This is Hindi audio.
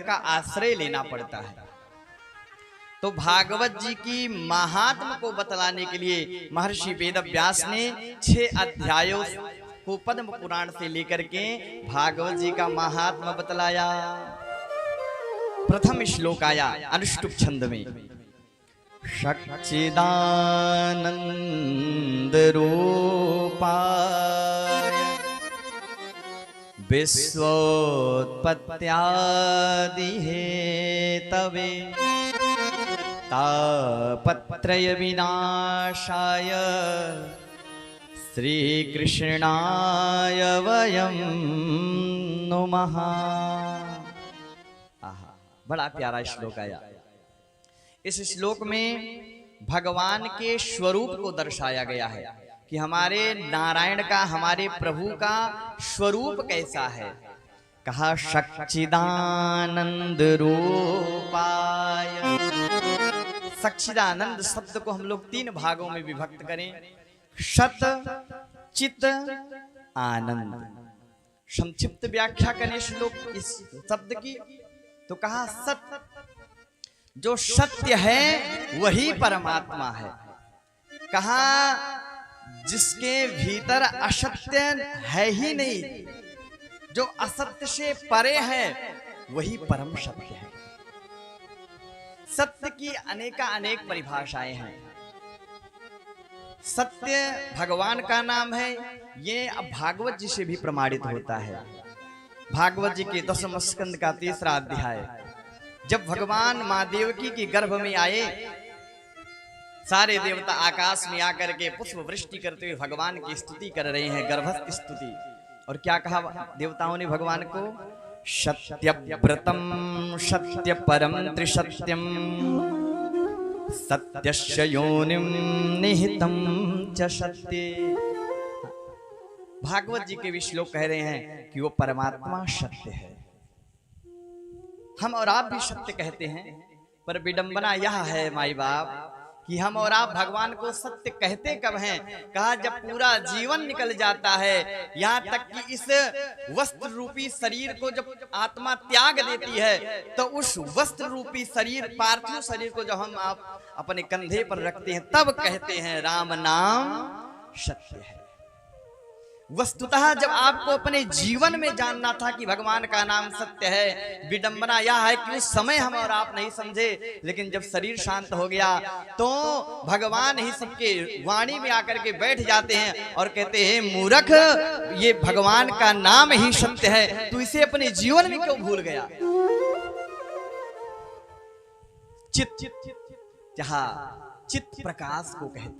का आश्रय लेना पड़ता है। तो भागवत जी की महात्म को बतलाने के लिए महर्षि वेदव्यास ने 6 अध्यायों को पद्म पुराण से लेकर के भागवत जी का महात्म बतलाया। प्रथम श्लोक आया अनुष्टुप छंद में, सच्चिदानंद रूपाय विश्वोत्पत्त्यादि हेतवे तापत्रय विनाशाय श्री कृष्णाय वयं नुमः। बड़ा प्यारा श्लोक आया। इस श्लोक में भगवान के स्वरूप को दर्शाया गया है कि हमारे नारायण का, हमारे प्रभु का स्वरूप कैसा है। कहा सच्चिदानंद रूपाय। सच्चिदानंद शब्द को हम लोग 3 भागों में विभक्त करें, सत चित आनंद। संक्षिप्त व्याख्या करें श्लोक इस शब्द की तो कहा सत्य, जो सत्य है वही परमात्मा है। कहा जिसके भीतर असत्य है ही नहीं, जो असत्य से परे है वही परम सत्य है। सत्य की अनेक परिभाषाएं हैं। सत्य भगवान का नाम है, ये अब भागवत जी से भी प्रमाणित होता है। भागवत जी के 10वें स्कंद का 3रा अध्याय, जब भगवान मां देवकी के गर्भ में आए, सारे देवता आकाश में आकर के पुष्प वृष्टि करते हुए भगवान की स्तुति कर रहे हैं, गर्भस्थ स्तुति। और क्या कहा देवताओं ने भगवान को, सत्यव्रतम सत्य परम त्रिसत्यम सत्यस्य योनिम निहितम च सत्ये। भागवत जी के भी श्लोक कह रहे हैं कि वो परमात्मा सत्य है। हम और आप भी सत्य कहते हैं, पर विडंबना यह है माई बाप कि हम और आप भगवान को सत्य कहते कब हैं। कहा जब पूरा जीवन निकल जाता है, यहाँ तक कि इस वस्त्र रूपी शरीर को जब आत्मा त्याग देती है, तो उस वस्त्र रूपी शरीर, पार्थिव शरीर को जब हम आप अपने कंधे पर रखते हैं, तब कहते हैं राम नाम सत्य है। वस्तुतः जब आपको अपने जीवन में जानना था कि भगवान का नाम सत्य है, विडंबना यह है कि उस समय हम और आप नहीं समझे, लेकिन जब शरीर शांत हो गया तो भगवान ही सबके वाणी में आकर के बैठ जाते हैं और कहते हैं मूर्ख, ये भगवान का नाम ही सत्य है, तू इसे अपने जीवन में क्यों भूल गया। चित, जहां चित प्रकाश को कहते